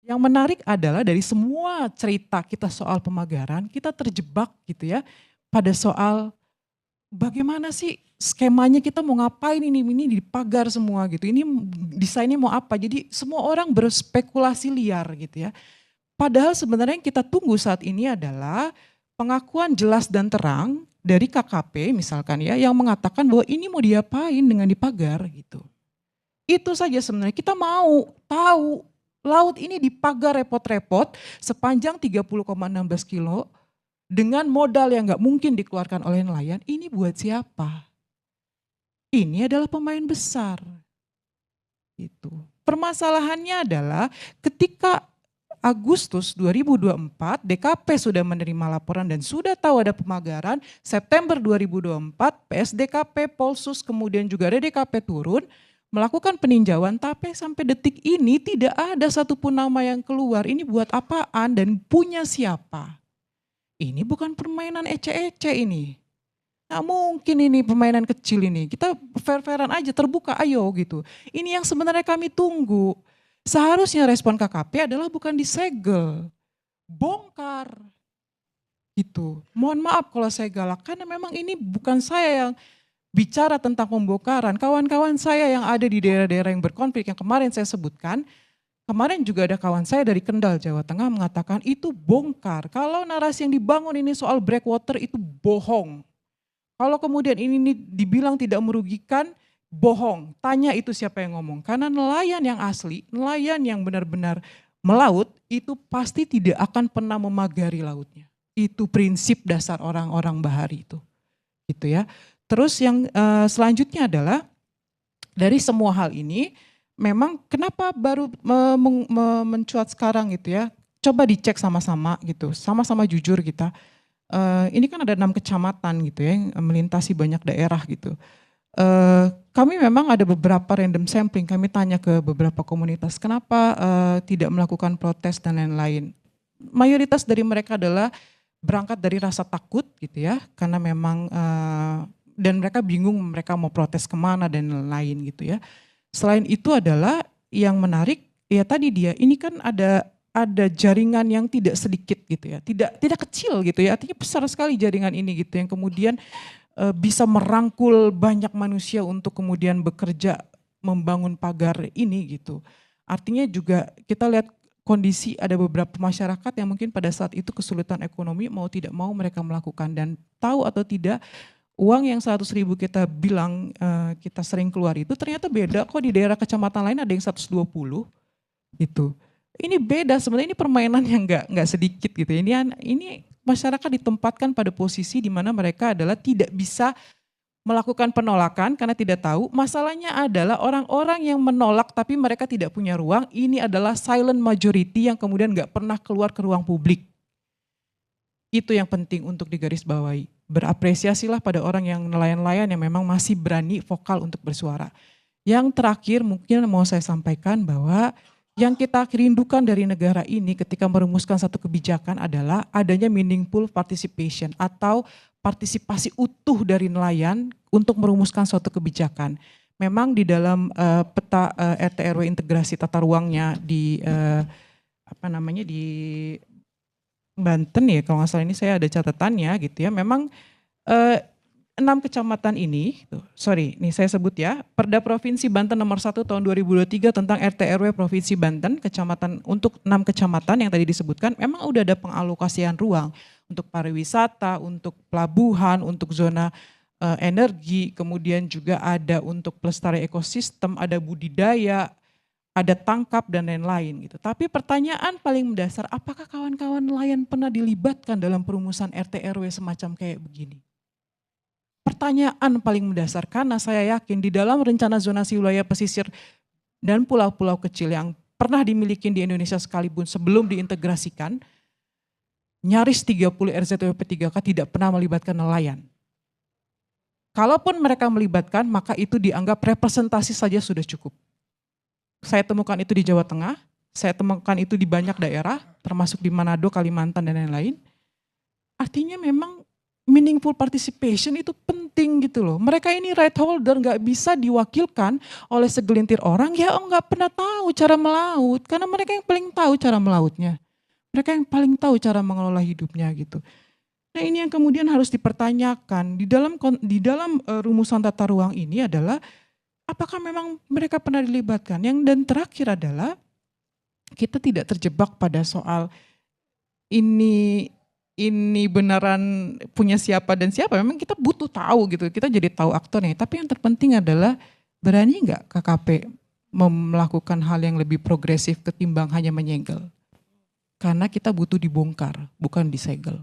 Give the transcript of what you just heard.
Yang menarik adalah dari semua cerita kita soal pemagaran, kita terjebak gitu ya pada soal bagaimana sih skemanya, kita mau ngapain ini dipagar semua gitu. Ini desainnya mau apa? Jadi semua orang berspekulasi liar gitu ya. Padahal sebenarnya yang kita tunggu saat ini adalah pengakuan jelas dan terang dari KKP misalkan ya, yang mengatakan bahwa ini mau diapain dengan dipagar gitu. Itu saja sebenarnya kita mau tahu, laut ini dipagar repot-repot sepanjang 30,16 kilo dengan modal yang nggak mungkin dikeluarkan oleh nelayan. Ini buat siapa? Ini adalah pemain besar. Itu. Permasalahannya adalah ketika Agustus 2024 DKP sudah menerima laporan dan sudah tahu ada pemagaran, September 2024 PSDKP, Polsus, kemudian juga DDKP turun melakukan peninjauan, tapi sampai detik ini tidak ada satupun nama yang keluar. Ini buat apaan dan punya siapa? Ini bukan permainan ece-ece ini. Nggak mungkin ini permainan kecil ini. Kita fair-fairan aja, terbuka, ayo gitu. Ini yang sebenarnya kami tunggu. Seharusnya respon KKP adalah bukan disegel, bongkar gitu. Mohon maaf kalau saya galak, karena memang ini bukan saya yang bicara tentang pembongkaran. Kawan-kawan saya yang ada di daerah-daerah yang berkonflik yang kemarin saya sebutkan, kemarin juga ada kawan saya dari Kendal, Jawa Tengah mengatakan itu bongkar. Kalau narasi yang dibangun ini soal breakwater itu bohong. Kalau kemudian ini dibilang tidak merugikan, bohong. Tanya itu siapa yang ngomong. Karena nelayan yang asli, nelayan yang benar-benar melaut, itu pasti tidak akan pernah memagari lautnya. Itu prinsip dasar orang-orang bahari itu. Gitu ya. Terus yang selanjutnya adalah, dari semua hal ini, memang kenapa baru mencuat sekarang gitu ya. Coba dicek sama-sama gitu, sama-sama jujur kita. Ini kan ada 6 kecamatan gitu ya, yang melintasi banyak daerah gitu. Kami memang ada beberapa random sampling, kami tanya ke beberapa komunitas, kenapa tidak melakukan protes dan lain-lain. Mayoritas dari mereka adalah berangkat dari rasa takut gitu ya, karena memang dan mereka bingung mereka mau protes kemana dan lain-lain gitu ya. Selain itu adalah yang menarik, ya tadi dia, ini kan ada jaringan yang tidak sedikit gitu ya, tidak kecil gitu ya, artinya besar sekali jaringan ini gitu yang kemudian bisa merangkul banyak manusia untuk kemudian bekerja membangun pagar ini gitu. Artinya juga kita lihat kondisi ada beberapa masyarakat yang mungkin pada saat itu kesulitan ekonomi, mau tidak mau mereka melakukan, dan tahu atau tidak uang yang 100.000 kita bilang kita sering keluar itu ternyata beda kok, di daerah kecamatan lain ada yang 120 gitu. Ini beda sebenarnya, ini permainan yang nggak sedikit gitu. Ini masyarakat ditempatkan pada posisi di mana mereka adalah tidak bisa melakukan penolakan karena tidak tahu. Masalahnya adalah orang-orang yang menolak tapi mereka tidak punya ruang, ini adalah silent majority yang kemudian nggak pernah keluar ke ruang publik. Itu yang penting untuk digarisbawahi. Berapresiasilah pada orang yang nelayan-nelayan yang memang masih berani vokal untuk bersuara. Yang terakhir mungkin mau saya sampaikan bahwa yang kita rindukan dari negara ini ketika merumuskan satu kebijakan adalah adanya meaningful participation atau partisipasi utuh dari nelayan untuk merumuskan suatu kebijakan. Memang di dalam peta RT RW integrasi tata ruangnya di di Banten ya kalau nggak salah, ini saya ada catatannya gitu ya. Memang 6 kecamatan ini, nih saya sebut ya, Perda Provinsi Banten nomor 1 tahun 2023 tentang RT RW Provinsi Banten, kecamatan untuk 6 kecamatan yang tadi disebutkan, memang udah ada pengalokasian ruang untuk pariwisata, untuk pelabuhan, untuk zona energi, kemudian juga ada untuk pelestarian ekosistem, ada budidaya, ada tangkap dan lain-lain gitu. Tapi pertanyaan paling mendasar, apakah kawan-kawan nelayan pernah dilibatkan dalam perumusan RT RW semacam kayak begini? Pertanyaan paling mendasar, karena saya yakin di dalam rencana zonasi wilayah pesisir dan pulau-pulau kecil yang pernah dimiliki di Indonesia sekalipun sebelum diintegrasikan, nyaris 30 RZWP 3K tidak pernah melibatkan nelayan. Kalaupun mereka melibatkan, maka itu dianggap representasi saja sudah cukup. Saya temukan itu di Jawa Tengah, saya temukan itu di banyak daerah, termasuk di Manado, Kalimantan, dan lain-lain. Artinya memang meaningful participation itu penting. penting gitu loh. Mereka ini right holder, nggak bisa diwakilkan oleh segelintir orang ya nggak pernah tahu cara melaut. Karena mereka yang paling tahu cara melautnya. Mereka yang paling tahu cara mengelola hidupnya gitu. Nah ini yang kemudian harus dipertanyakan di dalam rumusan tata ruang ini adalah apakah memang mereka pernah dilibatkan. Dan terakhir adalah kita tidak terjebak pada soal ini beneran punya siapa dan siapa. Memang kita butuh tahu gitu, kita jadi tahu aktornya. Tapi yang terpenting adalah berani nggak KKP melakukan hal yang lebih progresif ketimbang hanya menyegel. Karena kita butuh dibongkar, bukan disegel.